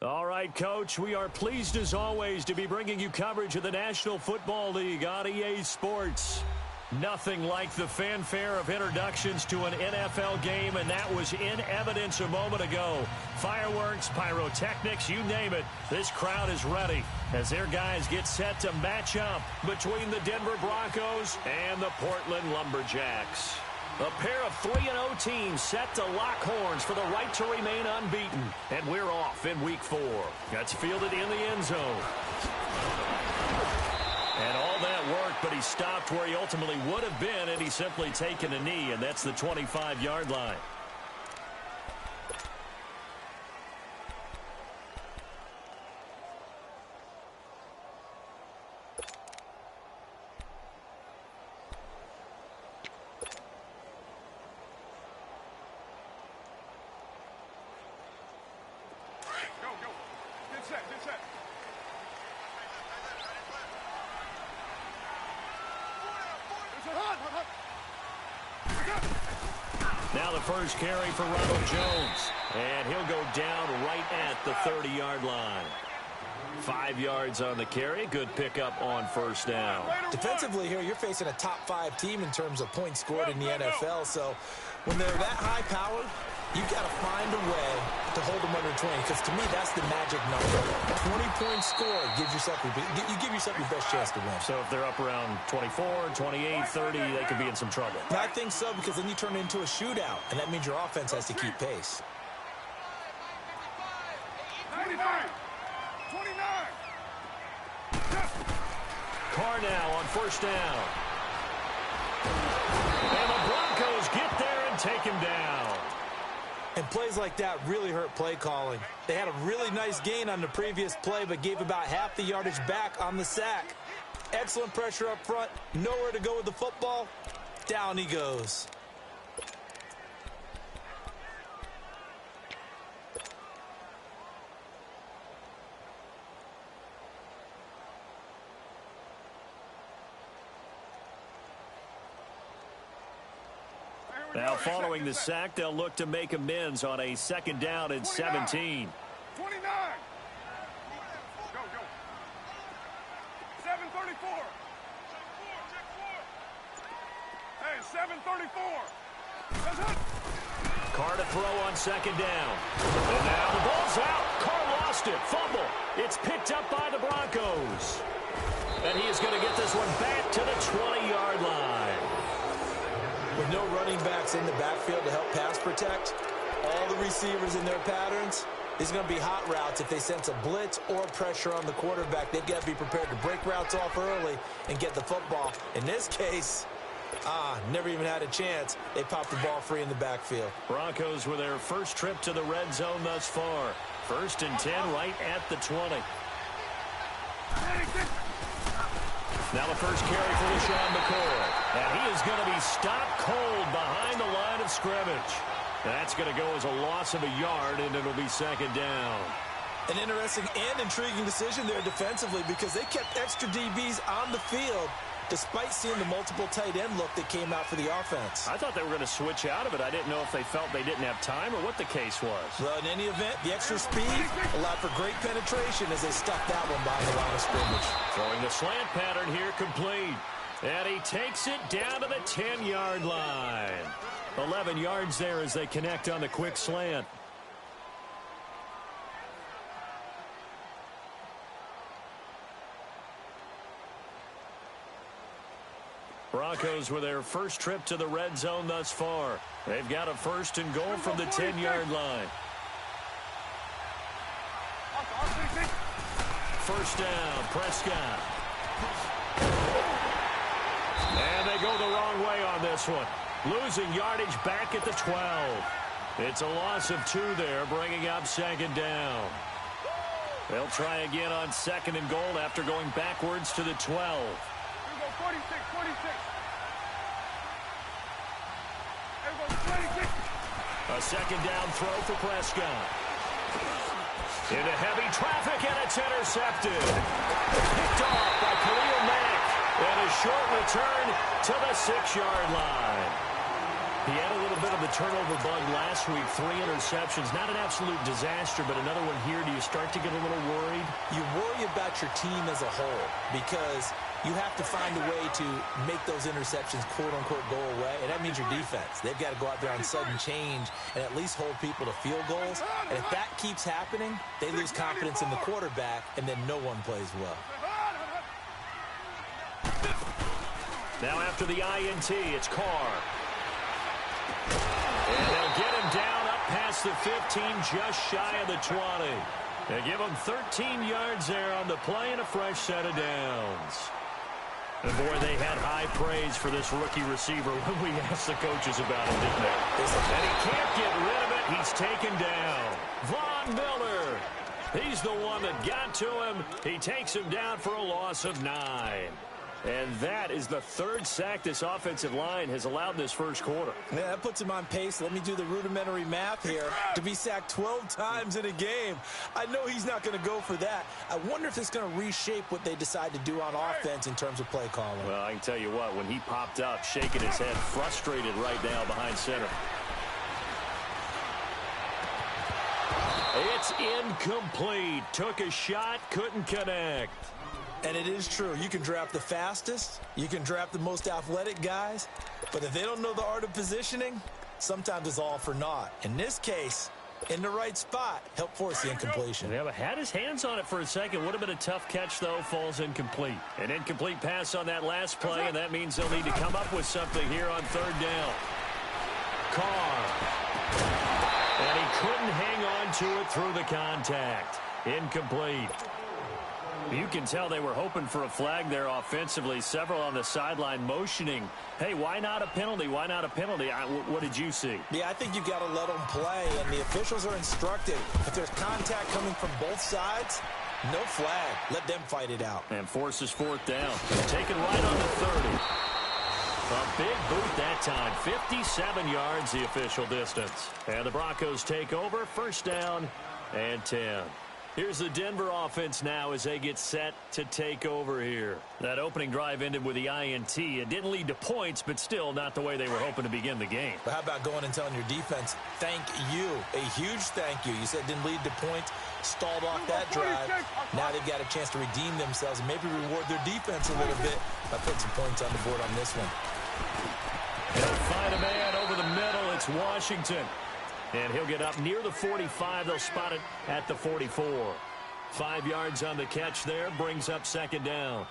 All right, Coach, we are pleased as always to be bringing you coverage of the National Football League on EA Sports. Nothing like the fanfare of introductions to an NFL game, and that was in evidence a moment ago. Fireworks, pyrotechnics, you name it, this crowd is ready as their guys get set to match up between the Denver Broncos and the Portland Lumberjacks. A pair of 3-0 teams set to lock horns for the right to remain unbeaten. And we're off in Week 4. That's fielded in the end zone. And all that worked, but he stopped where he ultimately would have been had he simply taken a knee, and that's the 25-yard line. Now the first carry for Ronald Jones. And he'll go down right at the 30-yard line. 5 yards on the carry. Good pickup on first down. Defensively here, you're facing a top-5 team in terms of points scored in the NFL. So when they're that high-powered, you've got to find a way to hold them under 20. Because to me, that's the magic number. 20-point score gives yourself you give yourself your best chance to win. So if they're up around 24, 28, 30, they could be in some trouble. I think so, because then you turn it into a shootout, and that means your offense has to keep pace. 29. Carr now on first down. And the Broncos get there and take him down. And plays like that really hurt play calling. They had a really nice gain on the previous play, but gave about half the yardage back on the sack. Excellent pressure up front. Nowhere to go with the football. Down he goes. Now, following the sack, they'll look to make amends on a second down and 17. 29. Go. 734. Hey, 734. That's it. Carr to throw on second down. And now the ball's out. Carr lost it. Fumble. It's picked up by the Broncos. And he is going to get this one back to the 20-yard line. With no running backs in the backfield to help pass protect, all the receivers in their patterns, these are going to be hot routes. If they sense a blitz or pressure on the quarterback, they've got to be prepared to break routes off early and get the football. In this case, never even had a chance. They popped the ball free in the backfield. Broncos with their first trip to the red zone thus far. 1st and 10 right at the 20. Now the first carry for LaShawn McCoy. And he is going to be stopped cold behind the line of scrimmage. That's going to go as a loss of a yard, and it'll be second down. An interesting and intriguing decision there defensively because they kept extra DBs on the field despite seeing the multiple tight end look that came out for the offense. I thought they were going to switch out of it. I didn't know if they felt they didn't have time or what the case was. Well, in any event, the extra speed allowed for great penetration as they stuffed that one behind the line of scrimmage. Throwing the slant pattern here complete. And he takes it down to the 10-yard line. 11 yards there as they connect on the quick slant. Broncos with their first trip to the red zone thus far. They've got a 1st and goal from the 10-yard line. First down, Prescott. And they go the wrong way on this one. Losing yardage back at the 12. It's a loss of 2 there, bringing up second down. They'll try again on 2nd and goal after going backwards to the 12. 46. A second down throw for Prescott. Into heavy traffic, and it's intercepted. Picked off by Khalil Mack. And a short return to the 6-yard line. He had a little bit of the turnover bug last week. 3 interceptions. Not an absolute disaster, but another one here. Do you start to get a little worried? You worry about your team as a whole because you have to find a way to make those interceptions, quote-unquote, go away, and that means your defense. They've got to go out there on sudden change and at least hold people to field goals. And if that keeps happening, they lose confidence in the quarterback, and then no one plays well. Now after the INT, it's Carr. And they'll get him down up past the 15, just shy of the 20. They give him 13 yards there on the play and a fresh set of downs. And boy, they had high praise for this rookie receiver when we asked the coaches about him, didn't they? And he can't get rid of it. He's taken down. Von Miller. He's the one that got to him. He takes him down for a loss of 9. And that is the 3rd sack this offensive line has allowed this first quarter. Yeah, that puts him on pace. Let me do the rudimentary math here. To be sacked 12 times in a game, I know he's not going to go for that. I wonder if it's going to reshape what they decide to do on offense in terms of play calling. Well, I can tell you what, when he popped up, shaking his head, frustrated right now behind center. It's incomplete. Took a shot, couldn't connect. And it is true. You can draft the fastest. You can draft the most athletic guys. But if they don't know the art of positioning, sometimes it's all for naught. In this case, in the right spot, help force the incompletion. Yeah, but had his hands on it for a second. Would have been a tough catch, though. Falls incomplete. An incomplete pass on that last play, and that means they'll need to come up with something here on 3rd down. Carr. And he couldn't hang on to it through the contact. Incomplete. You can tell they were hoping for a flag there offensively. Several on the sideline motioning. Hey, why not a penalty? Why not a penalty? What did you see? Yeah, I think you've got to let them play, and the officials are instructed. If there's contact coming from both sides, no flag. Let them fight it out. And forces 4th down. Taken right on the 30. A big boot that time. 57 yards the official distance. And the Broncos take over. 1st down and 10. Here's the Denver offense now as they get set to take over here. That opening drive ended with the INT. It didn't lead to points, but still not the way they were hoping to begin the game. But how about going and telling your defense, thank you, a huge thank you. You said it didn't lead to points, stalled off that drive. Now they've got a chance to redeem themselves and maybe reward their defense a little bit by putting some points on the board on this one. They'll find a man over the middle. It's Washington. And he'll get up near the 45. They'll spot it at the 44. 5 yards on the catch there. Brings up second down.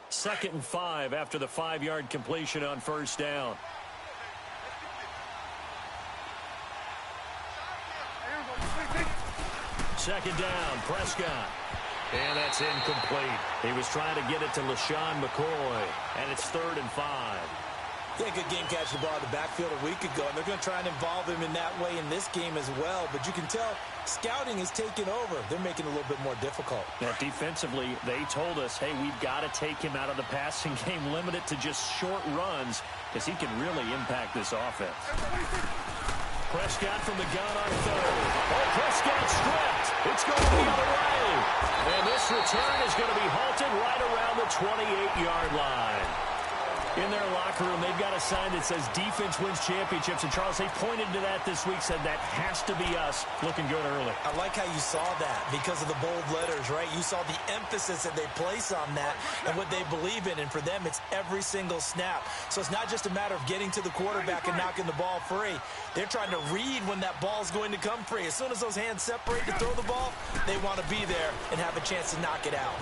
Second and 5 after the 5-yard completion on first down. Second down, Prescott. And that's incomplete. He was trying to get it to LaShawn McCoy. And it's 3rd and 5. Yeah, good game catching the ball in the backfield a week ago. And they're going to try and involve him in that way in this game as well. But you can tell scouting is taking over. They're making it a little bit more difficult. Now, defensively, they told us, hey, we've got to take him out of the passing game, limit it to just short runs, because he can really impact this offense. Prescott from the gun on 3rd. Oh, Prescott stripped. It's going the other way. And this return is going to be halted right around the 28-yard line. In their locker room, they've got a sign that says defense wins championships. And, Charles, they pointed to that this week, said that has to be us. Looking good early. I like how you saw that because of the bold letters, right? You saw the emphasis that they place on that and what they believe in. And for them, it's every single snap. So it's not just a matter of getting to the quarterback and knocking the ball free. They're trying to read when that ball is going to come free. As soon as those hands separate to throw the ball, they want to be there and have a chance to knock it out.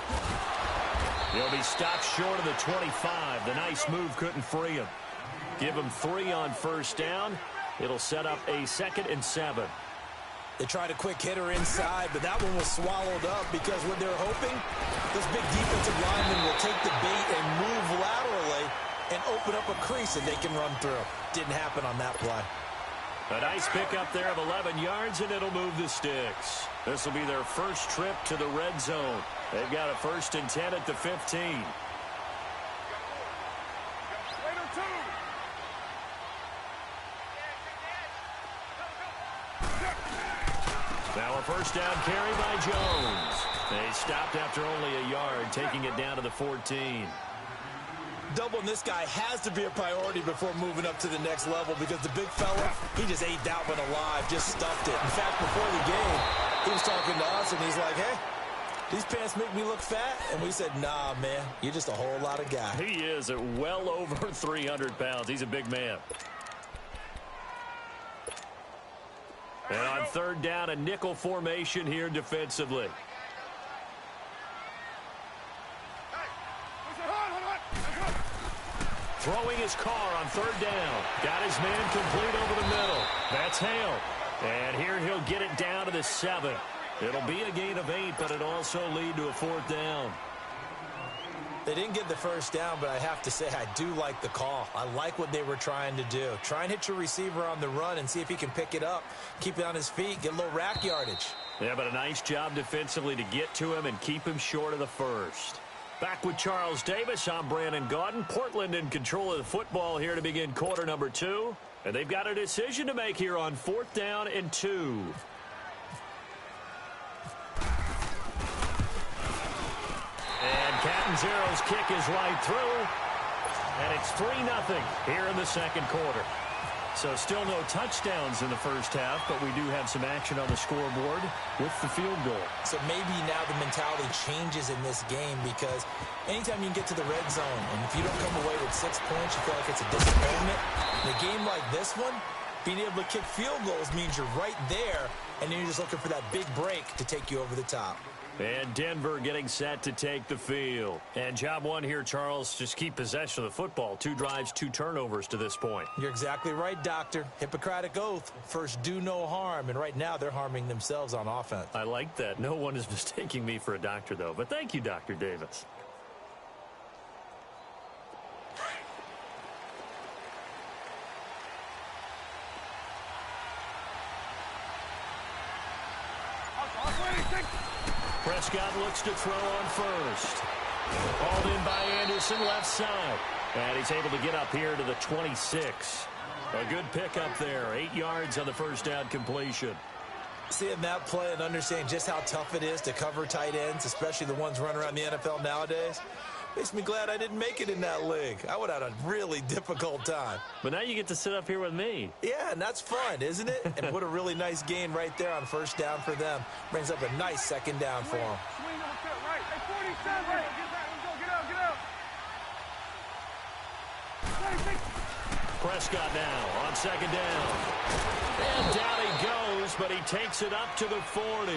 He'll be stopped short of the 25. The nice move couldn't free him. Give him 3 on first down. It'll set up a 2nd and 7. They tried a quick hitter inside, but that one was swallowed up because what they're hoping, those big defensive linemen will take the bait and move laterally and open up a crease that they can run through. Didn't happen on that play. A nice pickup there of 11 yards, and it'll move the sticks. This will be their first trip to the red zone. They've got a 1st and 10 at the 15. Now a first down carry by Jones. They stopped after only a yard, taking it down to the 14. Doubling this guy has to be a priority before moving up to the next level because the big fella, he just ate that one alive, just stuffed it. In fact, before the game, he was talking to us, and he's like, hey, these pants make me look fat? And we said, nah, man, you're just a whole lot of guy. He is at well over 300 pounds. He's a big man. And on 3rd down, a nickel formation here defensively. Throwing his car on 3rd down. Got his man complete over the middle. That's Hale. And here he'll get it down to the 7. It'll be a gain of 8, but it'll also lead to a 4th down. They didn't get the first down, but I have to say I do like the call. I like what they were trying to do. Try and hit your receiver on the run and see if he can pick it up, keep it on his feet, get a little rack yardage. Yeah, but a nice job defensively to get to him and keep him short of the first. Back with Charles Davis, I'm Brandon Gaudin. Portland in control of the football here to begin quarter number 2. And they've got a decision to make here on 4th down and 2. And Catanzaro's kick is right through. And it's 3-0 here in the second quarter. So still no touchdowns in the first half, but we do have some action on the scoreboard with the field goal. So maybe now the mentality changes in this game because anytime you can get to the red zone, and if you don't come away with 6 points, you feel like it's a disappointment. In a game like this one, being able to kick field goals means you're right there, and then you're just looking for that big break to take you over the top. And Denver getting set to take the field. And job one here, Charles, just keep possession of the football. 2 drives, 2 turnovers to this point. You're exactly right, Doctor. Hippocratic oath. First, do no harm. And right now, they're harming themselves on offense. I like that. No one is mistaking me for a doctor, though. But thank you, Dr. Davis. Prescott looks to throw on first. Hauled in by Anderson, left side. And he's able to get up here to the 26. A good pickup there. 8 yards on the first down completion. Seeing that play and understanding just how tough it is to cover tight ends, especially the ones running around the NFL nowadays, makes me glad I didn't make it in that league. I would have had a really difficult time. But now you get to sit up here with me. Yeah, and that's fun, isn't it? And what a really nice gain right there on first down for them. Brings up a nice second down for them. Swing on the field, right. Hey, 47. Right. Get up, get up. Prescott now on second down. And down he goes, but he takes it up to the 40.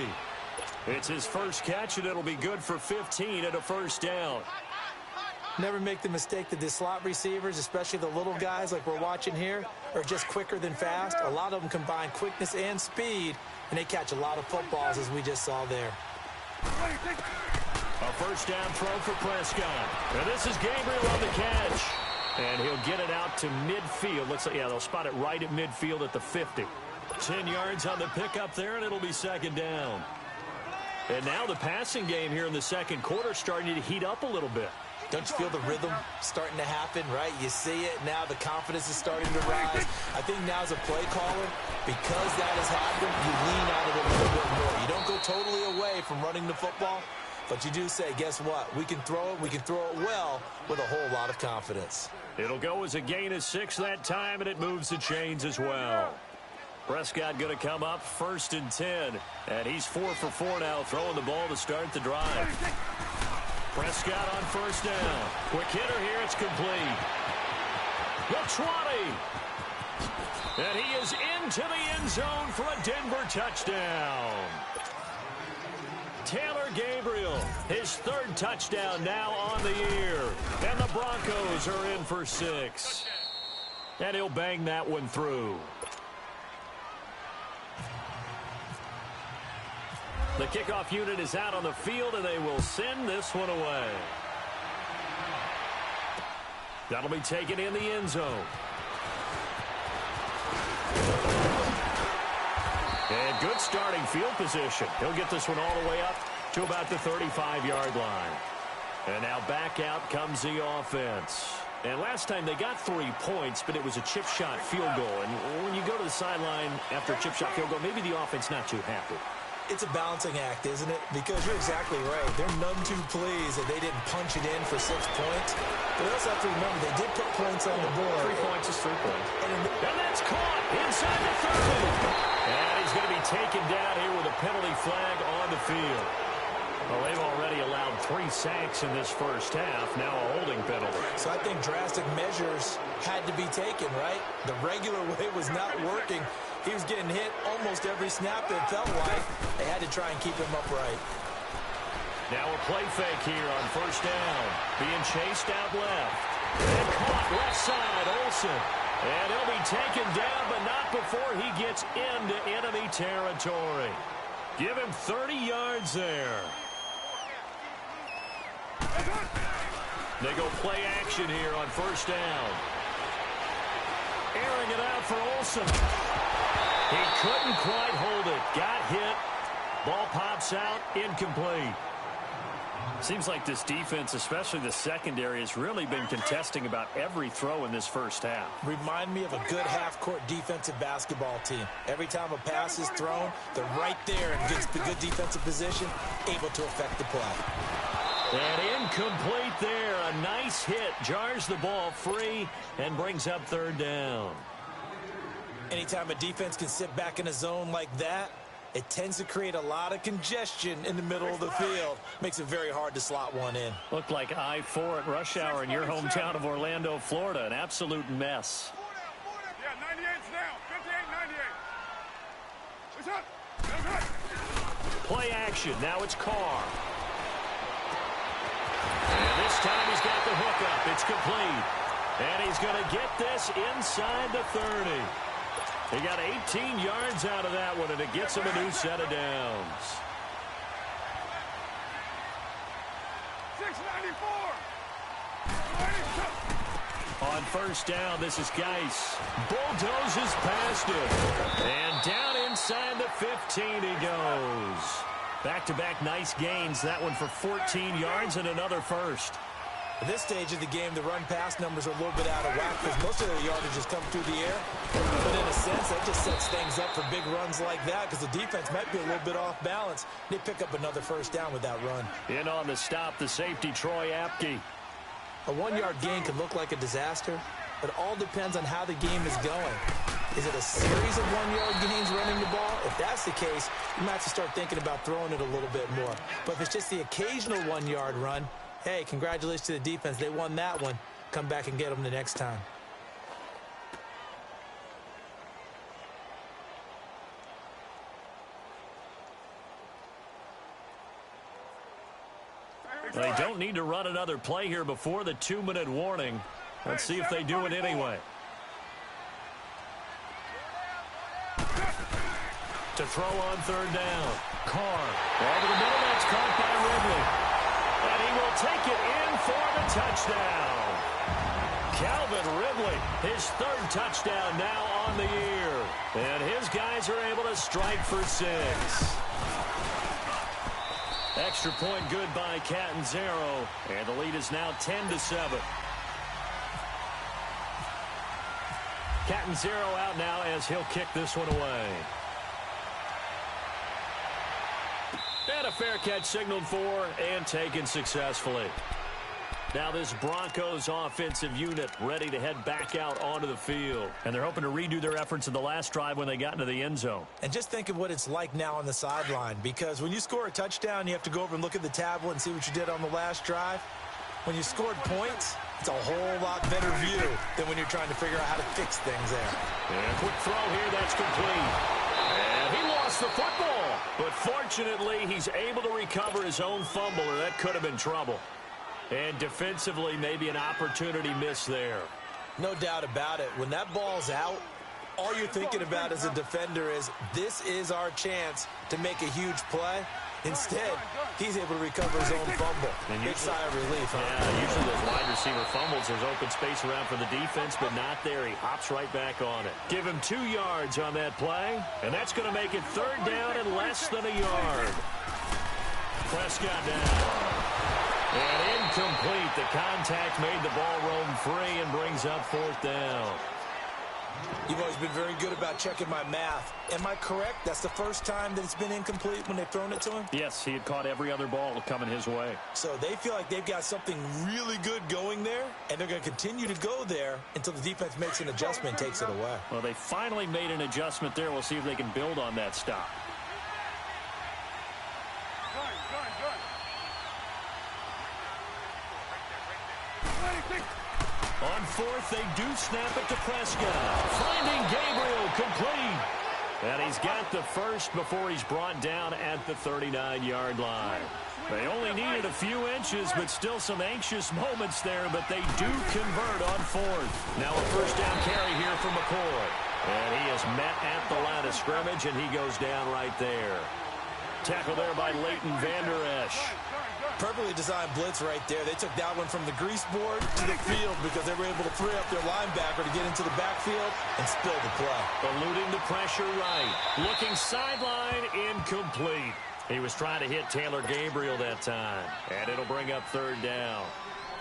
It's his first catch, and it'll be good for 15 and a first down. Never make the mistake that the slot receivers, especially the little guys like we're watching here, are just quicker than fast. A lot of them combine quickness and speed, and they catch a lot of footballs, as we just saw there. A first down throw for Prescott. And this is Gabriel on the catch. And he'll get it out to midfield. Looks like, yeah, they'll spot it right at midfield at the 50. 10 yards on the pickup there, and it'll be second down. And now the passing game here in the second quarter starting to heat up a little bit. Don't you feel the rhythm starting to happen, right? You see it. Now the confidence is starting to rise. I think now as a play caller, because that has happened, you lean on it a little bit more. You don't go totally away from running the football, but you do say, guess what? We can throw it. We can throw it well with a whole lot of confidence. It'll go as a gain of 6 that time, and it moves the chains as well. Prescott going to come up first and 10, and he's 4 for 4 now, throwing the ball to start the drive. Prescott on first down. Quick hitter here, it's complete. The 20. And he is into the end zone for a Denver touchdown. Taylor Gabriel, his 3rd touchdown now on the year. And the Broncos are in for 6. And he'll bang that one through. The kickoff unit is out on the field, and they will send this one away. That'll be taken in the end zone. And good starting field position. He'll get this one all the way up to about the 35-yard line. And now back out comes the offense. And last time they got 3 points, but it was a chip shot field goal. And when you go to the sideline after a chip shot field goal, maybe the offense not too happy. It's a balancing act, isn't it? Because you're exactly right. They're none too pleased that they didn't punch it in for 6 points. But they also have to remember they did put points on the board. 3 points is 3 points. And that's caught inside the 30. And he's going to be taken down here with a penalty flag on the field. Well, they've already allowed 3 sacks in this first half. Now a holding penalty. So I think drastic measures had to be taken, right? The regular way was not working. He was getting hit almost every snap, it felt like. They had to try and keep him upright. Now a play fake here on first down. Being chased out left. And caught left side, Olsen. And he'll be taken down, but not before he gets into enemy territory. Give him 30 yards there. They go play action here on first down. Airing it out for Olsen. He couldn't quite hold it. Got hit. Ball pops out. Incomplete. Seems like this defense, especially the secondary, has really been contesting about every throw in this first half. Remind me of a good half-court defensive basketball team. Every time a pass is thrown, they're right there and gets the good defensive position, able to affect the play. And incomplete there. A nice hit. Jars the ball free and brings up third down. Anytime a defense can sit back in a zone like that, it tends to create a lot of congestion in the middle of the field. Makes it very hard to slot one in. Looked like I-4 at rush hour in your hometown of Orlando, Florida. An absolute mess. Yeah, 98's down. 58, 98. It's up. It's up. Play action. Now it's Carr. And this time he's got the hook up. It's complete. And he's going to get this inside the 30. He got 18 yards out of that one, and it gets him a new set of downs. 694. On first down, this is Geis. Bulldozes past him. And down inside the 15 he goes. Back-to-back nice gains. That one for 14 yards and another first. At this stage of the game, the run-pass numbers are a little bit out of whack because most of their yardage has come through the air. But in a sense, that just sets things up for big runs like that because the defense might be a little bit off balance. They pick up another first down with that run. In on the stop, the safety, Troy Apke. A 1-yard gain can look like a disaster, but it all depends on how the game is going. Is it a series of 1-yard gains running the ball? If that's the case, you might have to start thinking about throwing it a little bit more. But if it's just the occasional 1-yard run, hey, congratulations to the defense. They won that one. Come back and get them the next time. They don't need to run another play here before the 2-minute warning. Let's see if they do it anyway. To throw on third down. Carr. Over the middle, that's caught by Ridley. And he will take it in for the touchdown. Calvin Ridley, his third touchdown now on the year. And his guys are able to strike for 6. Extra point good by Catanzaro. And the lead is now 10-7. Catanzaro out now as he'll kick this one away. And a fair catch signaled for and taken successfully. Now this Broncos offensive unit ready to head back out onto the field. And they're hoping to redo their efforts in the last drive when they got into the end zone. And just think of what it's like now on the sideline, because when you score a touchdown, you have to go over and look at the tablet and see what you did on the last drive. When you scored points, it's a whole lot better view than when you're trying to figure out how to fix things there. And a quick throw here, that's complete. And he lost the football. But fortunately, he's able to recover his own fumble, or that could have been trouble. And defensively, maybe an opportunity missed there. No doubt about it. When that ball's out, all you're thinking about as a defender is, this is our chance to make a huge play. Instead, he's able to recover his own fumble. Big sigh of relief, huh? Yeah, usually those wide receiver fumbles, there's open space around for the defense, but not there. He hops right back on it. Give him 2 yards on that play, and that's going to make it third down and less than a yard. Prescott down. And incomplete. The contact made the ball roam free and brings up fourth down. You've always been very good about checking my math. Am I correct? That's the first time that it's been incomplete when they've thrown it to him? Yes, he had caught every other ball coming his way. So they feel like they've got something really good going there, and they're going to continue to go there until the defense makes an adjustment and takes it away. Well, they finally made an adjustment there. We'll see if they can build on that stop. On fourth, they do snap it to Prescott. Finding Gabriel complete. And he's got the first before he's brought down at the 39-yard line. They only needed a few inches, but still some anxious moments there, but they do convert on fourth. Now a first down carry here for McCoy. And he is met at the line of scrimmage, and he goes down right there. Tackle there by Leighton Vander Esch. Perfectly designed blitz right there. They took that one from the grease board to the field because they were able to free up their linebacker to get into the backfield and spill the play. Eluding the pressure right. Looking sideline, incomplete. He was trying to hit Taylor Gabriel that time. And it'll bring up third down.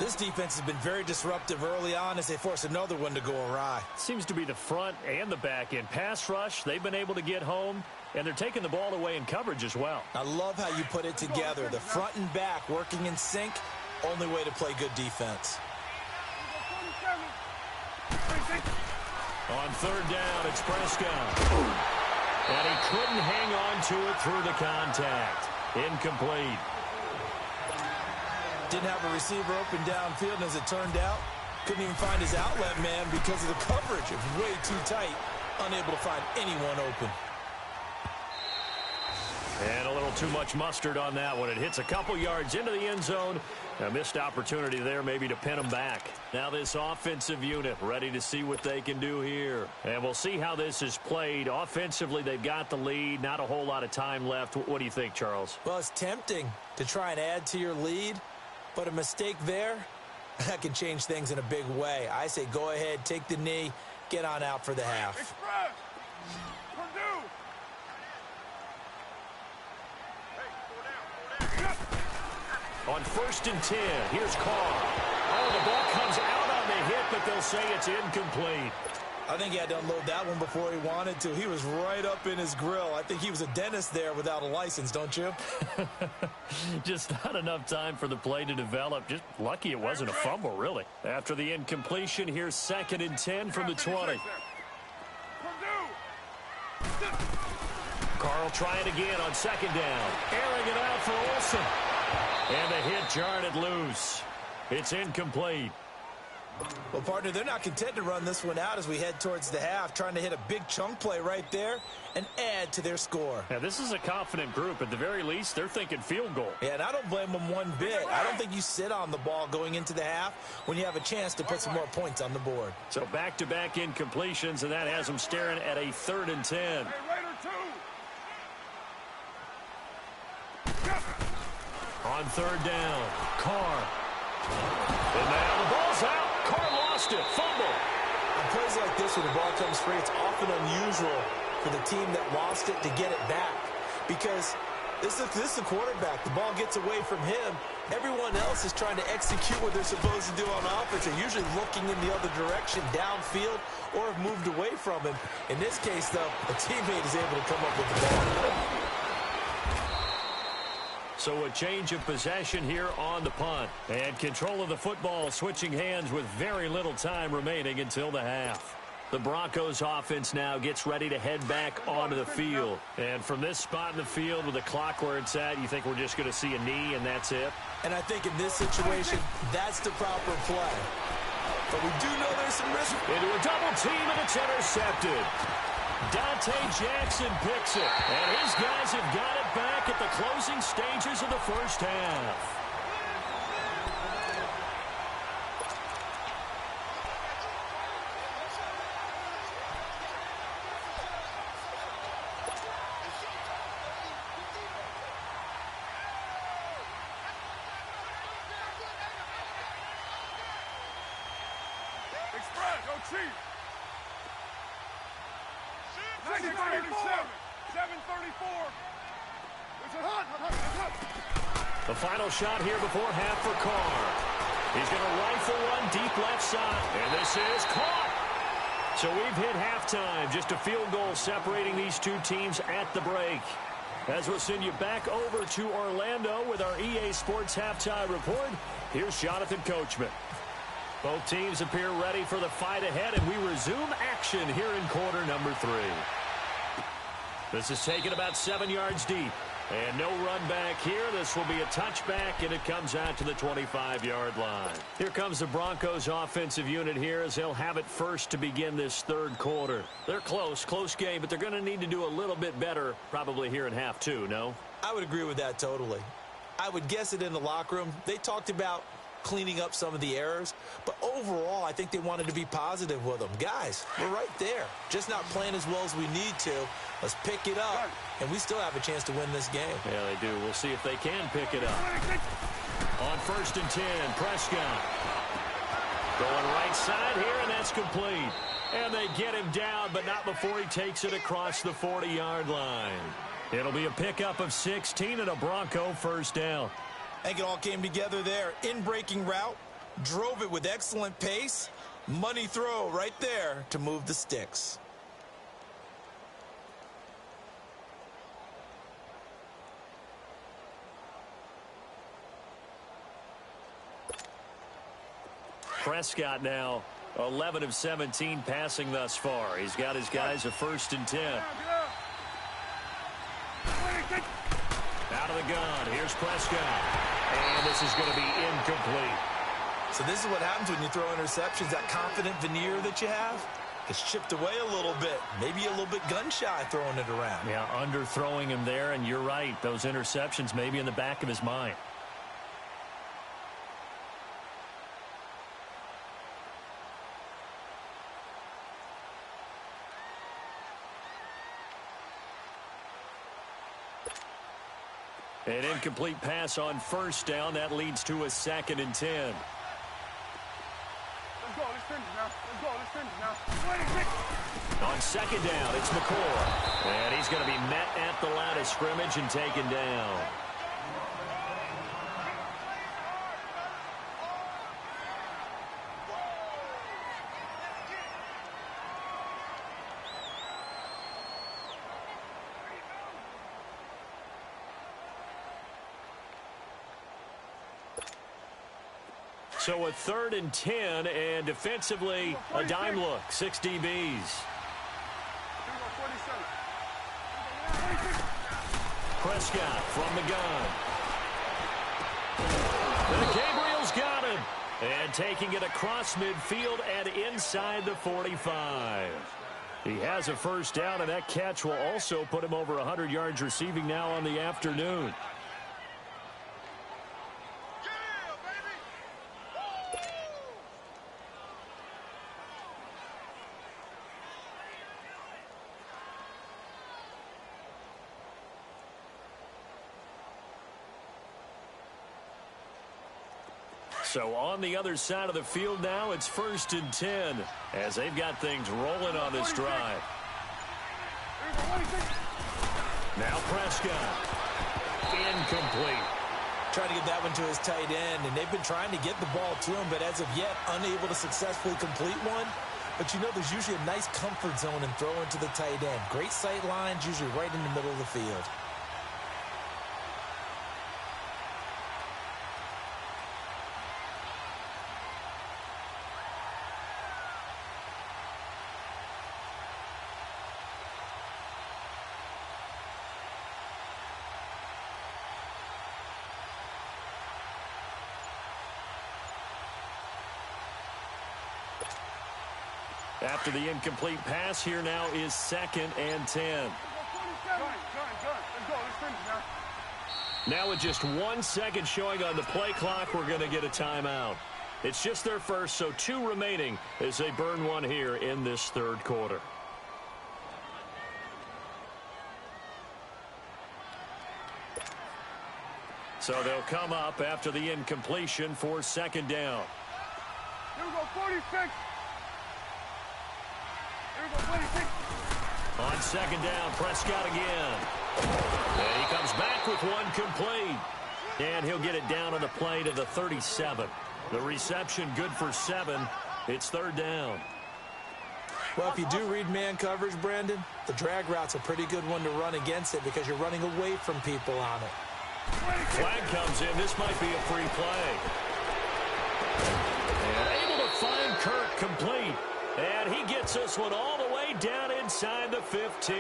This defense has been very disruptive early on as they force another one to go awry. Seems to be the front and the back end. Pass rush, they've been able to get home, and they're taking the ball away in coverage as well. I love how you put it together. The front and back working in sync, only way to play good defense. On third down, it's Prescott. And he couldn't hang on to it through the contact. Incomplete. Didn't have a receiver open downfield, and as it turned out, couldn't even find his outlet man because of the coverage. It was way too tight, unable to find anyone open. And a little too much mustard on that one. It hits a couple yards into the end zone. A missed opportunity there maybe to pin them back. Now this offensive unit ready to see what they can do here. And we'll see how this is played. Offensively, they've got the lead. Not a whole lot of time left. What do you think, Charles? Well, it's tempting to try and add to your lead, but a mistake there, that can change things in a big way. I say go ahead, take the knee, get on out for the half. Express! Purdue! On 1st and 10, here's Carr. the ball comes out on the hit, but they'll say it's incomplete. I think he had to unload that one before he wanted to. He was right up in his grill. I think he was a dentist there without a license, don't you? Just not enough time for the play to develop. Just lucky it wasn't a fumble, really. After the incompletion, here's 2nd and 10 from the 20. Carl trying again on 2nd down. Airing it out for Olsen. And the hit jarred it loose. It's incomplete. Well, partner, they're not content to run this one out as we head towards the half, trying to hit a big chunk play right there and add to their score. Now, this is a confident group. At the very least, they're thinking field goal. Yeah, and I don't blame them one bit. I don't think you sit on the ball going into the half when you have a chance to put some more points on the board. So back-to-back incompletions, and that has them staring at a 3rd and 10. Hey, Raider 2. On 3rd down, Carr. And now the ball's out. Carr lost it. Fumble. On plays like this where the ball comes free, it's often unusual for the team that lost it to get it back. Because this is the quarterback. The ball gets away from him. Everyone else is trying to execute what they're supposed to do on offense. They're usually looking in the other direction, downfield, or have moved away from him. In this case, though, a teammate is able to come up with the ball. So a change of possession here on the punt. And control of the football switching hands with very little time remaining until the half. The Broncos offense now gets ready to head back onto the field. And from this spot in the field with the clock where it's at, you think we're just going to see a knee and that's it? And I think in this situation, that's the proper play. But we do know there's some risk. Into a double team and it's intercepted. Dante Jackson picks it, and his guys have got it back at the closing stages of the first half. Express, go Chief. 734. It's a hut. The final shot here before half for Carr. He's going to rifle one deep left side, and this is caught. So we've hit halftime. Just a field goal separating these two teams at the break. As we'll send you back over to Orlando with our EA Sports Halftime Report, here's Jonathan Coachman. Both teams appear ready for the fight ahead, and we resume action here in quarter number 3. This is taken about 7 yards deep. And no run back here. This will be a touchback, and it comes out to the 25-yard line. Here comes the Broncos offensive unit here as they'll have it first to begin this third quarter. They're close game, but they're going to need to do a little bit better probably here in half 2, no? I would agree with that totally. I would guess it in the locker room. They talked about cleaning up some of the errors, but overall, I think they wanted to be positive with them. Guys, we're right there. Just not playing as well as we need to. Let's pick it up, and we still have a chance to win this game. Yeah, they do. We'll see if they can pick it up. On 1st and 10, Prescott. Going right side here, and that's complete. And they get him down, but not before he takes it across the 40-yard line. It'll be a pickup of 16 and a Bronco first down. I think it all came together there. In-breaking route, drove it with excellent pace. Money throw right there to move the sticks. Prescott now 11 of 17 passing thus far. He's got his guys a 1st and 10. Out of the gun. Here's Prescott. And this is going to be incomplete. So this is what happens when you throw interceptions. That confident veneer that you have gets chipped away a little bit. Maybe a little bit gun-shy throwing it around. Yeah, underthrowing him there, and you're right. Those interceptions may be in the back of his mind. An incomplete pass on 1st down. That leads to a 2nd and 10. Let's go. Let's finish now. Let's finish now. On 2nd down, it's McCord. And he's going to be met at the line of scrimmage and taken down. So a 3rd and 10, and defensively, a dime look, 6 DBs. Prescott from the gun. And Gabriel's got him. And taking it across midfield and inside the 45. He has a first down, and that catch will also put him over 100 yards receiving now on the afternoon. So on the other side of the field now, it's 1st and 10 as they've got things rolling on this drive. Now Prescott. Incomplete. Trying to get that one to his tight end, and they've been trying to get the ball to him, but as of yet, unable to successfully complete one. But you know, there's usually a nice comfort zone in throwing to the tight end. Great sight lines, usually right in the middle of the field. After the incomplete pass, here now is 2nd and 10. Now with just 1 second showing on the play clock, we're going to get a timeout. It's just their first, so 2 remaining as they burn one here in this 3rd quarter. So they'll come up after the incompletion for 2nd down. Here we go, 46. On 2nd down, Prescott again. And he comes back with one complete. And he'll get it down on the play to the 37. The reception good for 7. It's 3rd down. Well, if you do read man coverage, Brandon, the drag route's a pretty good one to run against it because you're running away from people on it. Flag comes in. This might be a free play. And able to find Kirk complete. And he gets this one all the way down inside the 15.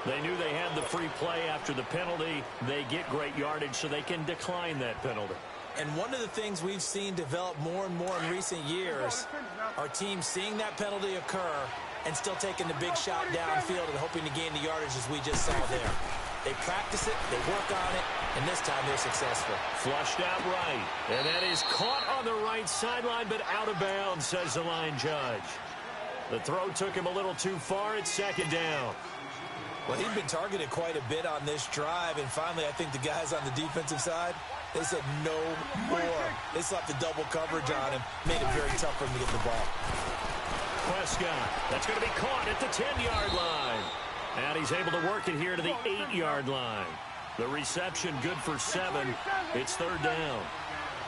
They knew they had the free play after the penalty. They get great yardage, so they can decline that penalty. And one of the things we've seen develop more and more in recent years are teams seeing that penalty occur and still taking the big shot downfield and hoping to gain the yardage as we just saw there. They practice it, they work on it, and this time they're successful. Flushed out right. And that is caught on the right sideline, but out of bounds, says the line judge. The throw took him a little too far. It's 2nd down. Well, he'd been targeted quite a bit on this drive, and finally I think the guys on the defensive side, they said no more. They slapped the double coverage on him, made it very tough for him to get the ball. Prescott, that's going to be caught at the 10-yard line. And he's able to work it here to the 8-yard line. The reception good for 7. It's 3rd down.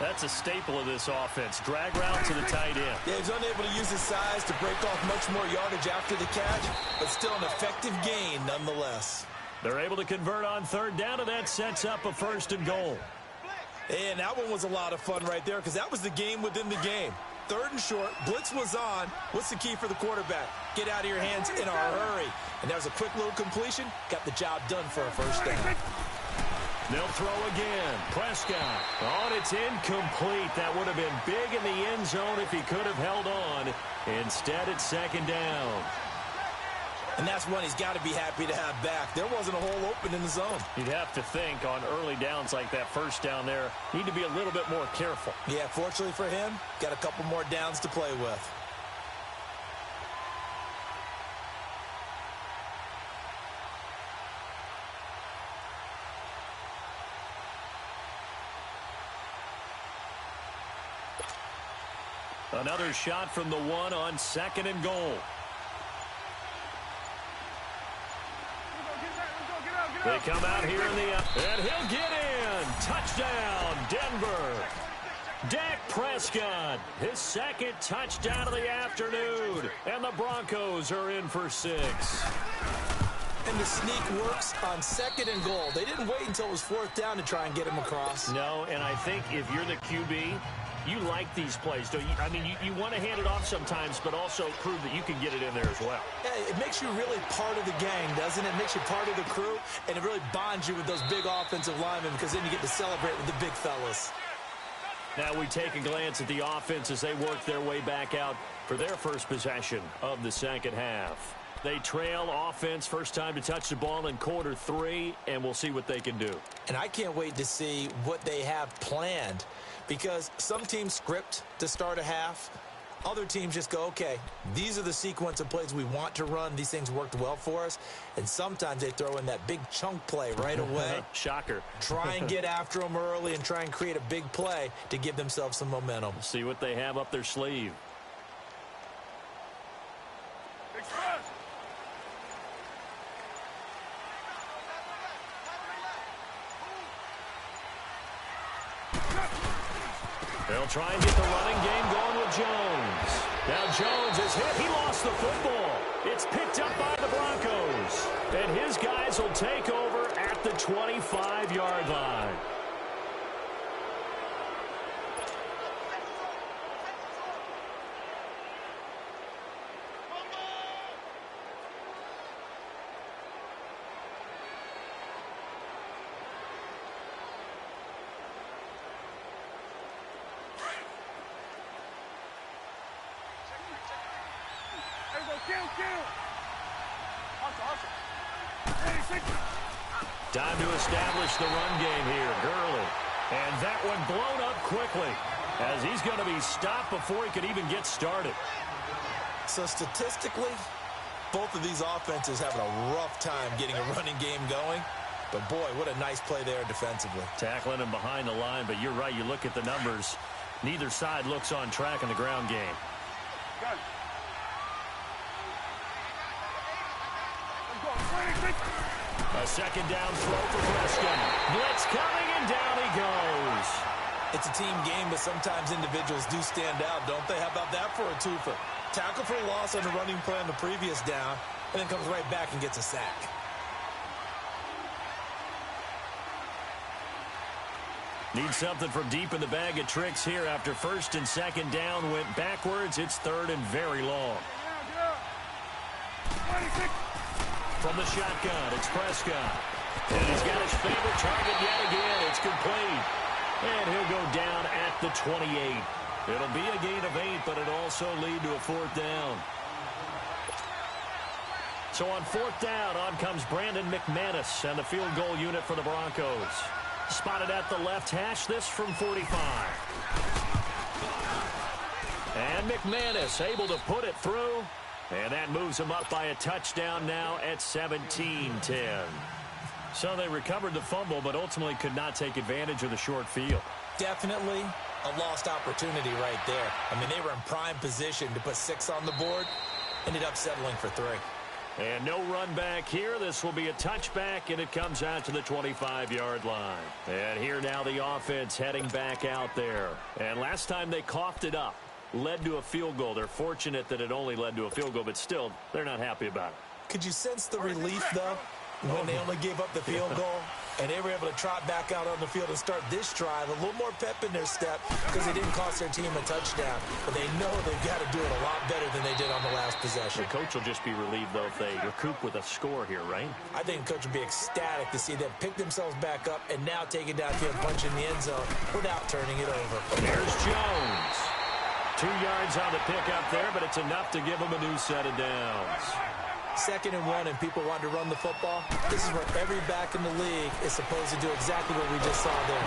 That's a staple of this offense. Drag route to the tight end. Yeah, he's unable to use his size to break off much more yardage after the catch, but still an effective gain nonetheless. They're able to convert on 3rd down, and that sets up a 1st and goal. And that one was a lot of fun right there because that was the game within the game. 3rd and short, blitz was on. What's the key for the quarterback? Get out of your hands in a hurry. And that was a quick little completion. Got the job done for a 1st down. They'll throw again. Prescott. Oh, and it's incomplete. That would have been big in the end zone if he could have held on. Instead, it's 2nd down. And that's one he's got to be happy to have back. There wasn't a hole open in the zone. You'd have to think on early downs like that 1st down there, need to be a little bit more careful. Yeah, fortunately for him, got a couple more downs to play with. Another shot from the 1 on 2nd and goal. They come out here in the and he'll get in. Touchdown, Denver. Dak Prescott, his 2nd touchdown of the afternoon. And the Broncos are in for 6. And the sneak works on 2nd and goal. They didn't wait until it was 4th down to try and get him across. No, and I think if you're the QB, you like these plays. Don't you? I mean, you want to hand it off sometimes, but also prove that you can get it in there as well. Yeah, it makes you really part of the gang, doesn't it? It makes you part of the crew, and it really bonds you with those big offensive linemen because then you get to celebrate with the big fellas. Now we take a glance at the offense as they work their way back out for their first possession of the second half. They trail offense, first time to touch the ball in quarter 3, and we'll see what they can do. And I can't wait to see what they have planned because some teams script to start a half. Other teams just go, okay, these are the sequence of plays we want to run. These things worked well for us. And sometimes they throw in that big chunk play right away. Shocker. Try and get after them early and try and create a big play to give themselves some momentum. See what they have up their sleeve. They'll try and get the running game going with Jones. Now Jones is hit. He lost the football. It's picked up by the Broncos. And his guys will take over at the 25-yard line. Time to establish the run game here. Gurley. And that one blown up quickly as he's going to be stopped before he could even get started. So statistically, both of these offenses having a rough time getting a running game going. But, boy, what a nice play there defensively. Tackling him behind the line, but you're right. You look at the numbers. Neither side looks on track in the ground game. Got it. A second down throw for Prescott. Blitz coming, and down he goes. It's a team game, but sometimes individuals do stand out, don't they? How about that for a twofer? Tackle for a loss on the running play on the previous down, and then comes right back and gets a sack. Need something from deep in the bag of tricks here after first and second down went backwards. It's third and very long. From the shotgun, it's Prescott. And he's got his favorite target yet again. It's complete. And he'll go down at the 28. It'll be a gain of 8, but it'll also lead to a 4th down. So on 4th down, on comes Brandon McManus and the field goal unit for the Broncos. Spotted at the left hash, this from 45. And McManus able to put it through. And that moves him up by a touchdown now at 17-10. So they recovered the fumble, but ultimately could not take advantage of the short field. Definitely a lost opportunity right there. I mean, they were in prime position to put 6 on the board. Ended up settling for 3. And no run back here. This will be a touchback, and it comes out to the 25-yard line. And here now the offense heading back out there. And last time they coughed it up. Led to a field goal. They're fortunate that it only led to a field goal, but still, they're not happy about it. Could you sense the relief, though, when they only gave up the field goal? And they were able to trot back out on the field and start this drive. A little more pep in their step because they didn't cost their team a touchdown. But they know they've got to do it a lot better than they did on the last possession. The coach will just be relieved, though, if they recoup with a score here, right? I think the coach will be ecstatic to see them pick themselves back up and now take it downfield, punch in the end zone without turning it over. There's Jones. 2 yards on the pickup there, but it's enough to give him a new set of downs. 2nd and 1, and people want to run the football. This is where every back in the league is supposed to do exactly what we just saw there.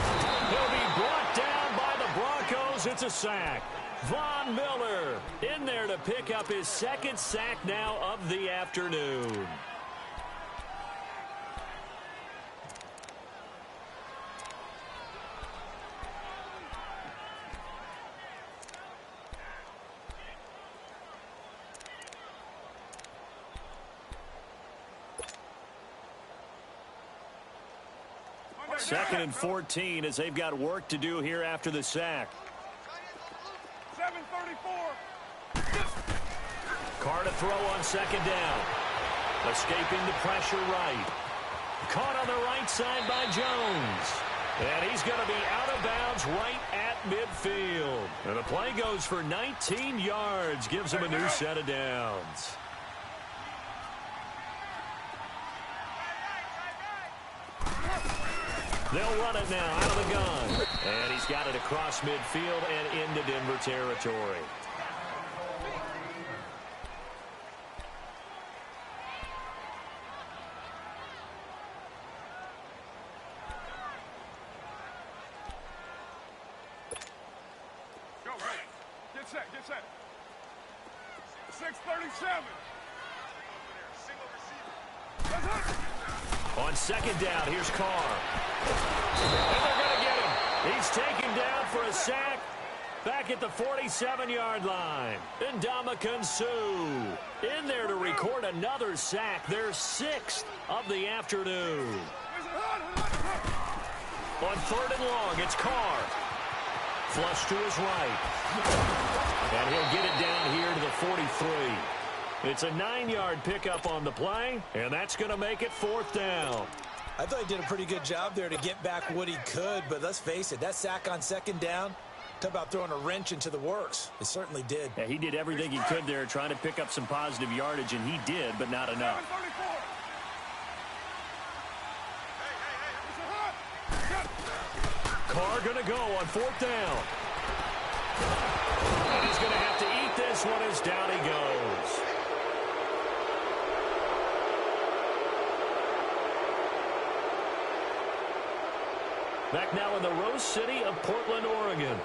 He'll be brought down by the Broncos. It's a sack. Von Miller in there to pick up his 2nd sack now of the afternoon. Second and 14 as they've got work to do here after the sack. 7:34. Carr to throw on second down. Escaping the pressure right. Caught on the right side by Jones. And he's going to be out of bounds right at midfield. And the play goes for 19 yards. Gives him a new set of downs. They'll run it now out of the gun. And he's got it across midfield and into Denver territory. Get set. 637. On second down, here's Carr. And they're going to get him. He's taken down for a sack back at the 47-yard line. Ndamukong Suh in there to record another sack, their 6th of the afternoon. On third and long, it's Carr. Flush to his right. And he'll get it down here to the 43. It's a 9-yard pickup on the play, and that's going to make it 4th down. I thought he did a pretty good job there to get back what he could, but let's face it, that sack on second down, talk about throwing a wrench into the works. It certainly did. Yeah, he did everything he could there trying to pick up some positive yardage, and he did, but not enough. Carr going to go on 4th down. And he's going to have to eat this one as down he goes. Back now in the Rose City of Portland, Oregon.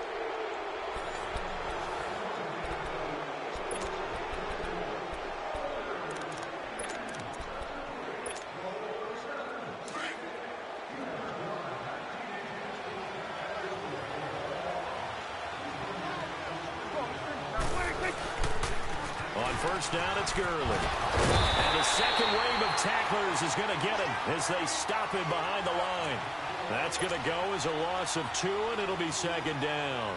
First down, it's Gurley. And the second wave of tacklers is going to get him as they stop him behind the line. That's going to go as a loss of 2, and it'll be second down.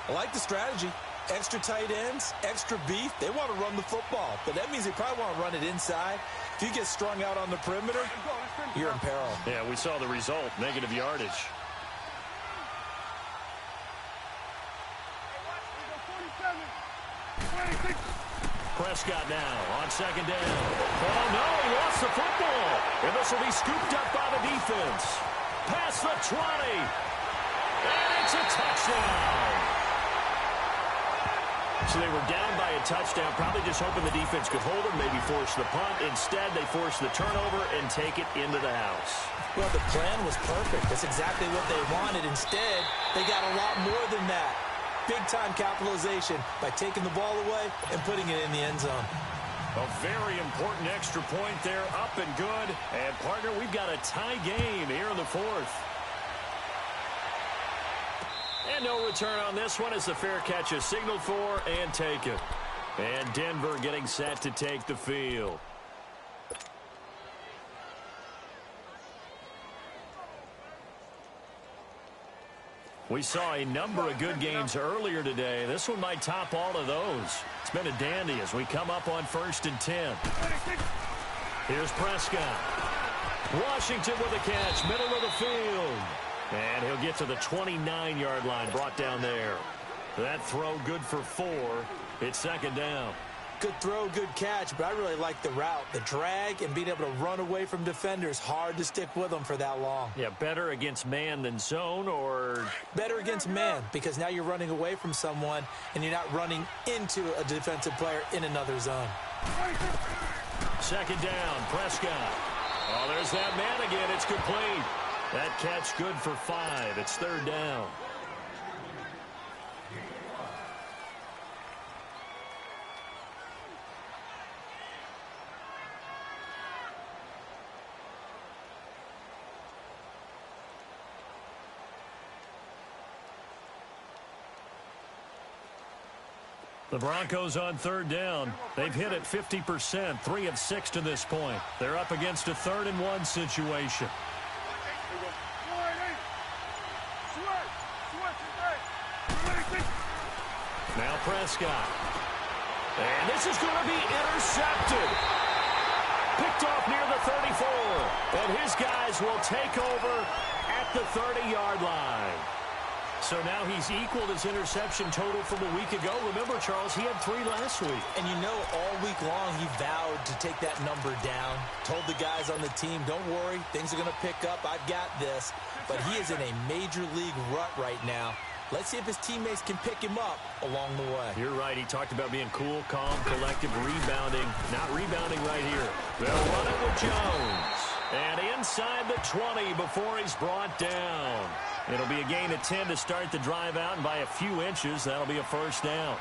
I like the strategy. Extra tight ends, extra beef. They want to run the football, but that means they probably want to run it inside. If you get strung out on the perimeter, you're in peril. Yeah, we saw the result, negative yardage. Prescott now on second down. Oh, no, he lost the football. And this will be scooped up by the defense. Past the 20. And it's a touchdown. So they were down by a touchdown, probably just hoping the defense could hold them, maybe force the punt. Instead, they forced the turnover and take it into the house. Well, the plan was perfect. That's exactly what they wanted. Instead, they got a lot more than that. Big-time capitalization by taking the ball away and putting it in the end zone. A very important extra point there, up and good. And, partner, we've got a tie game here in the 4th. And no return on this one as the fair catch is signaled for and taken. And Denver getting set to take the field. We saw a number of good games earlier today. This one might top all of those. It's been a dandy as we come up on 1st and 10. Here's Prescott. Washington with a catch, middle of the field. And he'll get to the 29-yard line, brought down there. That throw good for 4. It's second down. Good throw, good catch, but I really like the route. The drag and being able to run away from defenders, hard to stick with them for that long. Yeah, better against man than zone, or? Better against man, because now you're running away from someone and you're not running into a defensive player in another zone. Second down, Prescott. Oh, there's that man again. It's complete. That catch good for 5. It's third down. The Broncos on third down. They've hit it 50%, 3 of 6 to this point. They're up against a 3rd and 1 situation. Now Prescott. And this is going to be intercepted. Picked And his guys will take over at the 30-yard line. So now he's equaled his interception total from a week ago. Remember, Charles, he had 3 last week. And you know, all week long he vowed to take that number down. Told the guys on the team, don't worry, things are going to pick up. I've got this. But he is in a major league rut right now. Let's see if his teammates can pick him up along the way. You're right. He talked about being cool, calm, collective, rebounding. Not rebounding right here. They'll run it with Jones. And inside the 20 before he's brought down. It'll be a gain of 10 to start the drive out, and by a few inches, that'll be a first down.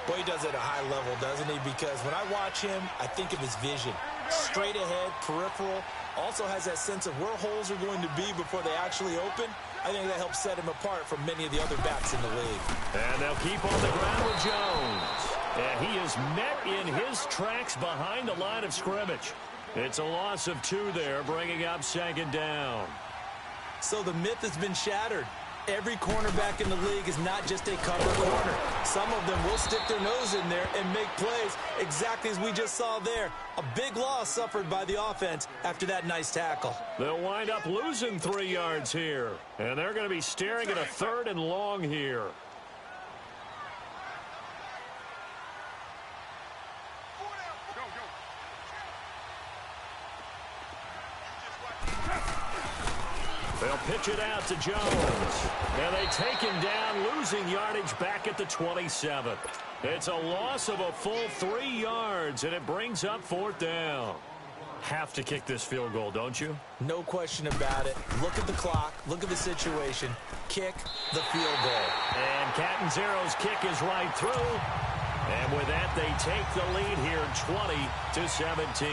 Boy, he does it at a high level, doesn't he? Because when I watch him, I think of his vision. Straight ahead, peripheral. Also has that sense of where holes are going to be before they actually open. I think that helps set him apart from many of the other backs in the league. And they'll keep on the ground with Jones. And he is met in his tracks behind the line of scrimmage. It's a loss of 2 there, bringing up second down. So the myth has been shattered. Every cornerback in the league is not just a cover corner. Some of them will stick their nose in there and make plays exactly as we just saw there. A big loss suffered by the offense after that nice tackle. They'll wind up losing 3 yards here. And they're going to be staring at a 3rd and long here. They'll pitch it out to Jones. And they take him down, losing yardage back at the 27. It's a loss of a full 3 yards, and it brings up 4th down. Have to kick this field goal, don't you? No question about it. Look at the clock. Look at the situation. Kick the field goal. And Catanzaro's kick is right through. And with that, they take the lead here 20-17.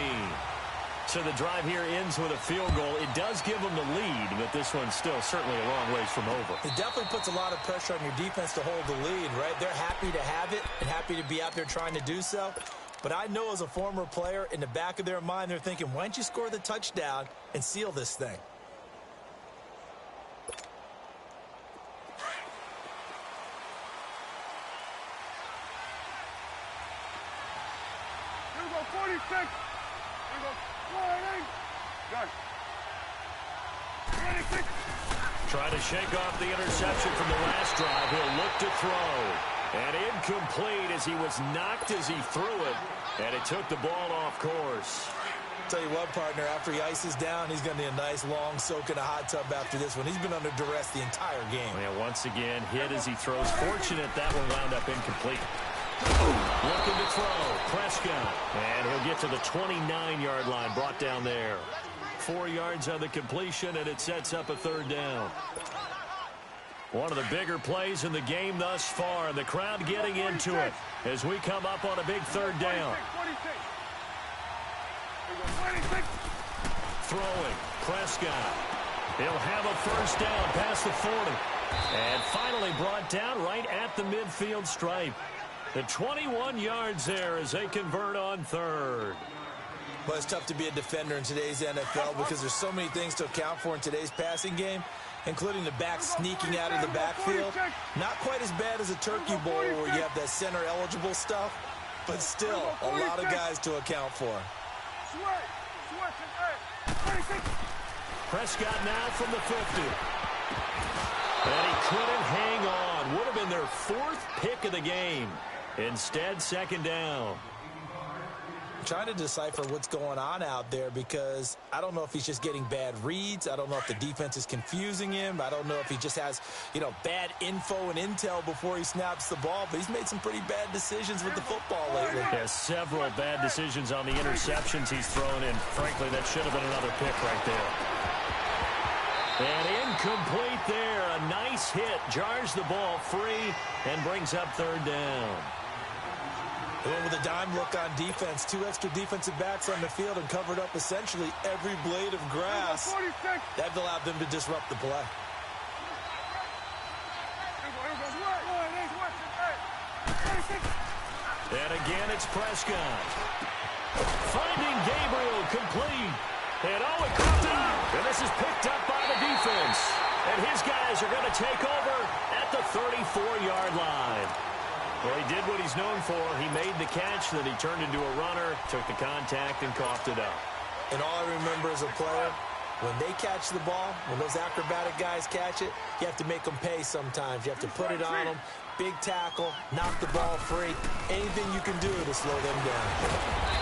So the drive here ends with a field goal. It does give them the lead, but this one's still certainly a long ways from over. It definitely puts a lot of pressure on your defense to hold the lead, right? They're happy to have it and happy to be out there trying to do so. But I know as a former player, in the back of their mind, they're thinking, why don't you score the touchdown and seal this thing? Here we go, 46. Here we go, 48. Done. 26. Trying to shake off the interception from the last drive. He'll look to throw. And incomplete as he was knocked as he threw it. And it took the ball off course. Tell you what, partner, after he ices down, he's going to need a nice long soak in a hot tub after this one. He's been under duress the entire game. Yeah, once again, hit as he throws. Fortunate that one wound up incomplete. Looking to throw. Prescott. And he'll get to the 29-yard line. Brought down there. 4 yards on the completion, and it sets up a 3rd down. One of the bigger plays in the game thus far, and the crowd getting into it as we come up on a big 3rd down. 26. Throwing. Prescott. He'll have a 1st down past the 40. And finally brought down right at the midfield stripe. The 21 yards there as they convert on 3rd. Well, it's tough to be a defender in today's NFL because there's so many things to account for in today's passing game, including the back sneaking out of the backfield. Not quite as bad as a turkey bowl where you have that center-eligible stuff, but still a lot of guys to account for. Prescott now from the 50. And he couldn't hang on. Would have been their 4th pick of the game. Instead, 2nd down. I'm trying to decipher what's going on out there because I don't know if he's just getting bad reads. I don't know if the defense is confusing him. I don't know if he just has, bad info and intel before he snaps the ball. But he's made some pretty bad decisions with the football lately. Yeah, several bad decisions on the interceptions he's thrown in. Frankly, that should have been another pick right there. And incomplete there. A nice hit. Jars the ball free and brings up 3rd down. Went with a dime look on defense. 2 extra defensive backs on the field and covered up essentially every blade of grass. That allowed them to disrupt the play. And again, it's Prescott. Finding Gabriel complete. And it comes out. And this is picked up by the defense. And his guys are going to take over at the 34-yard line. Well, he did what he's known for. He made the catch, then he turned into a runner, took the contact, and coughed it up. And all I remember as a player, When they catch the ball, when those acrobatic guys catch it, you have to make them pay sometimes. You have to put it on them. Big tackle, knock the ball free. Anything you can do to slow them down.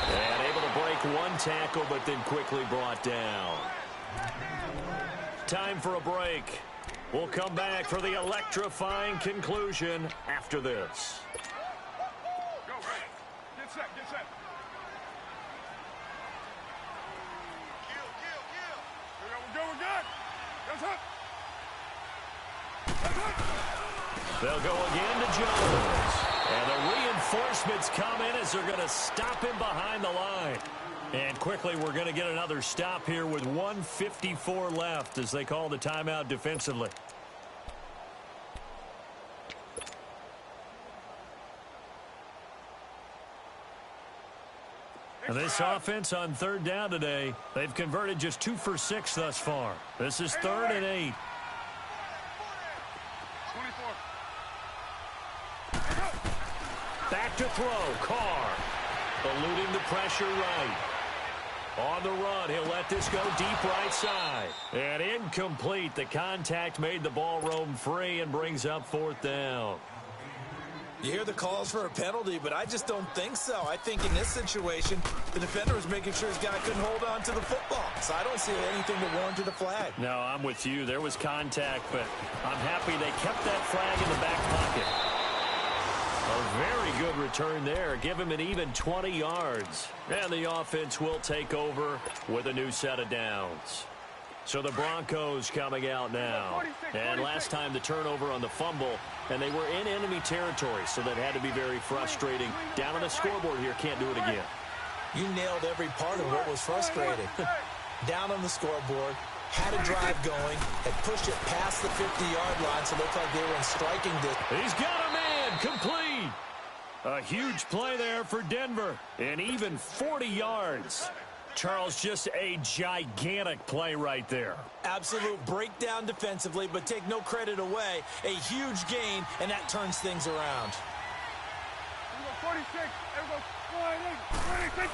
And able to break one tackle, but then quickly brought down. Time for a break. We'll come back for the electrifying conclusion after this. Go, right. Get set, get set. We're good. That's up. That's up. They'll go again to Jones. And the reinforcements come in as they're going to stop him behind the line. And quickly, we're going to get another stop here with 1:54 left as they call the timeout defensively. And this offense on third down today, they've converted just 2 for 6 thus far. This is 3rd and 8. 24. Back to throw. Carr eluding the pressure right. On the run, he'll let this go deep right side. And incomplete. The contact made the ball roam free and brings up 4th down. You hear the calls for a penalty, but I just don't think so. I think in this situation, the defender was making sure his guy couldn't hold on to the football. So I don't see anything that warranted a flag. No, I'm with you. There was contact, but I'm happy they kept that flag in the back pocket. A very good return there. Give him an even 20 yards. And the offense will take over with a new set of downs. So the Broncos coming out now. And last time the turnover on the fumble, and they were in enemy territory, so that had to be very frustrating. Down on the scoreboard here, can't do it again. You nailed every part of what was frustrating. Down on the scoreboard, had a drive going, had pushed it past the 50-yard line, so it looked like they were in striking distance. He's got a man, complete. A huge play there for Denver, and even 40 yards. Charles, just a gigantic play right there. Absolute breakdown defensively, but take no credit away. A huge gain, and that turns things around. 46. Everybody, 46.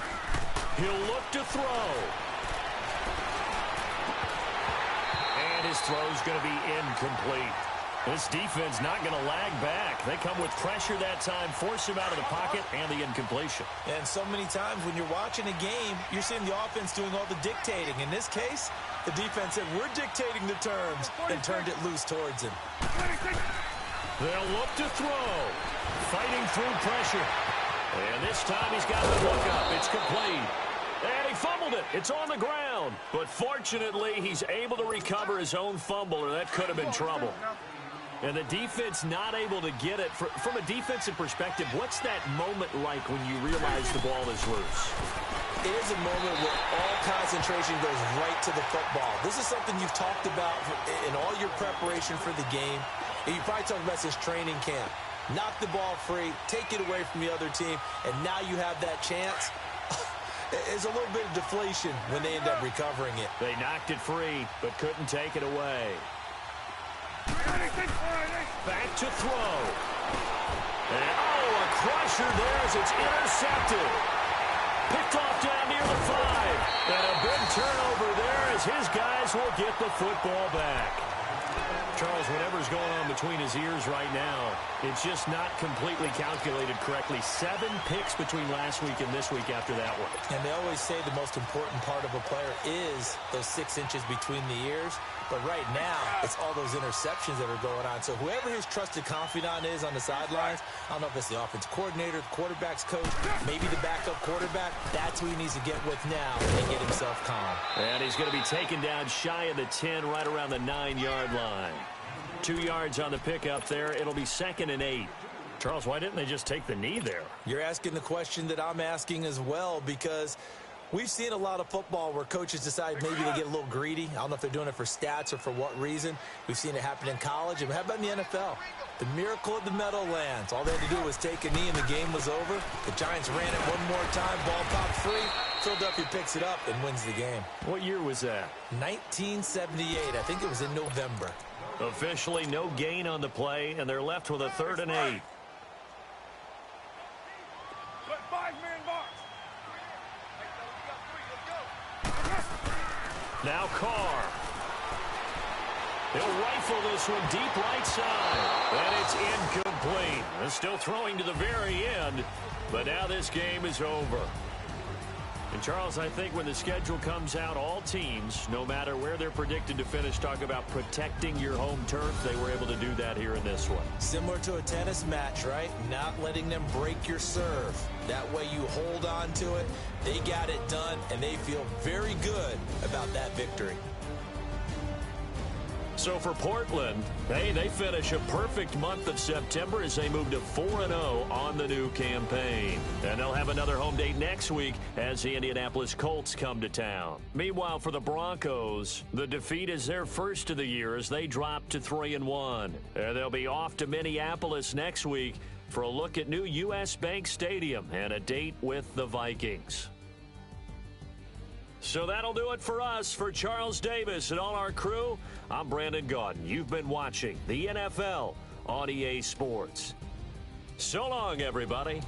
He'll look to throw. And his throw's going to be incomplete. This defense not going to lag back. They come with pressure that time, force him out of the pocket, and the incompletion. And so many times when you're watching a game, you're seeing the offense doing all the dictating. In this case, the defense said, we're dictating the terms, and turned it loose towards him. 26. They'll look to throw. Fighting through pressure. And this time he's got to look up. It's complete. And he fumbled it. It's on the ground. But fortunately, he's able to recover his own fumble, or that could have been trouble. And the defense not able to get it. From a defensive perspective, what's that moment like when you realize the ball is loose? It is a moment where all concentration goes right to the football. This is something you've talked about in all your preparation for the game. And you probably talked about this training camp. Knock the ball free, take it away from the other team, and now you have that chance. There's a little bit of deflation when they end up recovering it. They knocked it free, but couldn't take it away. Back to throw. And, a crusher there as it's intercepted. Picked off down near the 5. And a big turnover there as his guys will get the football back. Charles, whatever's going on between his ears right now, it's just not completely calculated correctly. 7 picks between last week and this week after that one. And they always say the most important part of a player is those 6 inches between the ears. But right now, it's all those interceptions that are going on. So whoever his trusted confidant is on the sidelines, I don't know if it's the offensive coordinator, the quarterback's coach, maybe the backup quarterback, that's who he needs to get with now and get himself calm. And he's going to be taken down shy of the 10, right around the 9-yard line. 2 yards on the pickup there. It'll be 2nd and 8. Charles, why didn't they just take the knee there? You're asking the question that I'm asking as well, because we've seen a lot of football where coaches decide maybe they get a little greedy. I don't know if they're doing it for stats or for what reason. We've seen it happen in college. And how about in the NFL? The miracle of the Meadowlands. All they had to do was take a knee and the game was over. The Giants ran it one more time. Ball popped free. Philadelphia picks it up and wins the game. What year was that? 1978. I think it was in November. Officially no gain on the play, and they're left with a 3rd and 8. Now Carr. He'll rifle this one deep right side. And it's incomplete. They're still throwing to the very end. But now this game is over. And, Charles, I think when the schedule comes out, all teams, no matter where they're predicted to finish, talk about protecting your home turf. They were able to do that here in this one. Similar to a tennis match, right? Not letting them break your serve. That way you hold on to it. They got it done, and they feel very good about that victory. So for Portland, hey, they finish a perfect month of September as they move to 4-0 on the new campaign. And they'll have another home date next week as the Indianapolis Colts come to town. Meanwhile, for the Broncos, the defeat is their first of the year as they drop to 3-1. And they'll be off to Minneapolis next week for a look at new U.S. Bank Stadium and a date with the Vikings. So that'll do it for us. For Charles Davis and all our crew, I'm Brandon Gaudin. You've been watching the NFL on EA Sports. So long, everybody.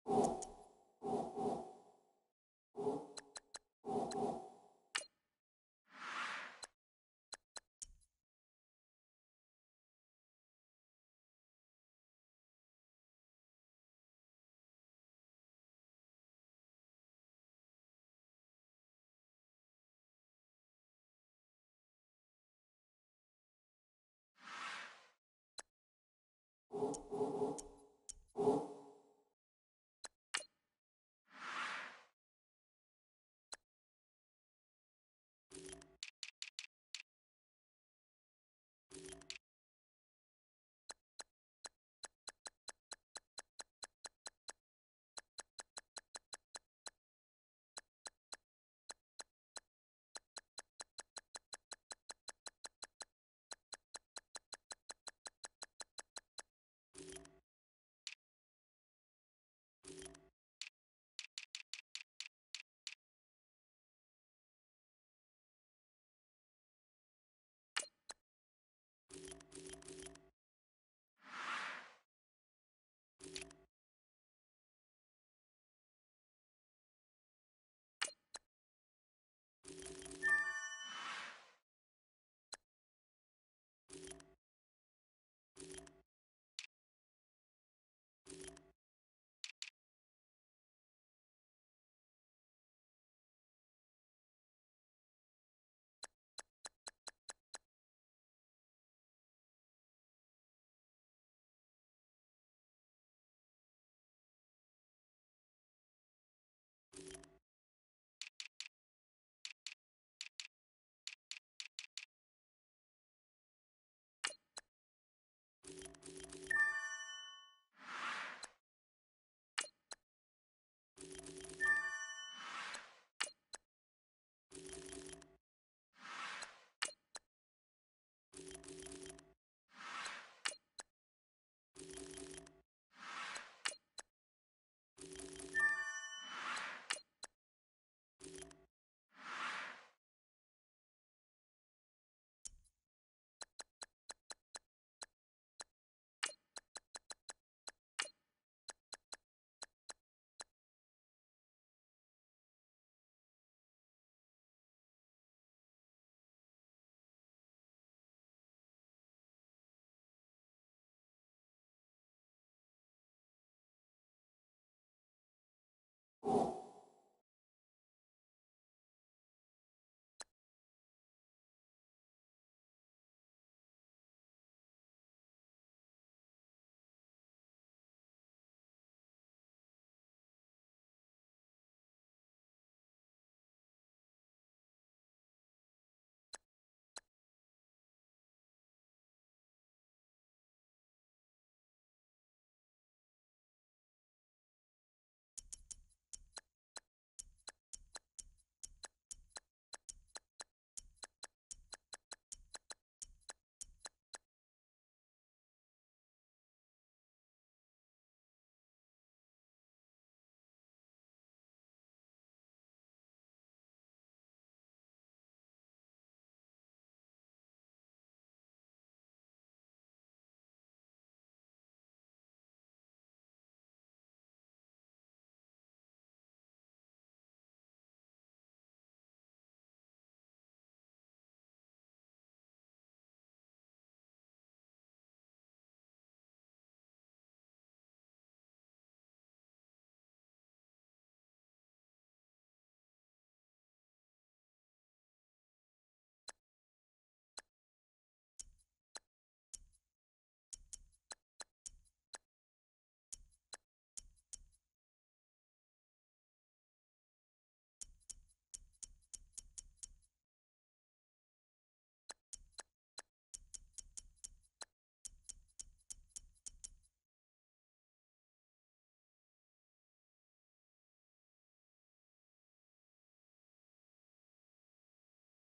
You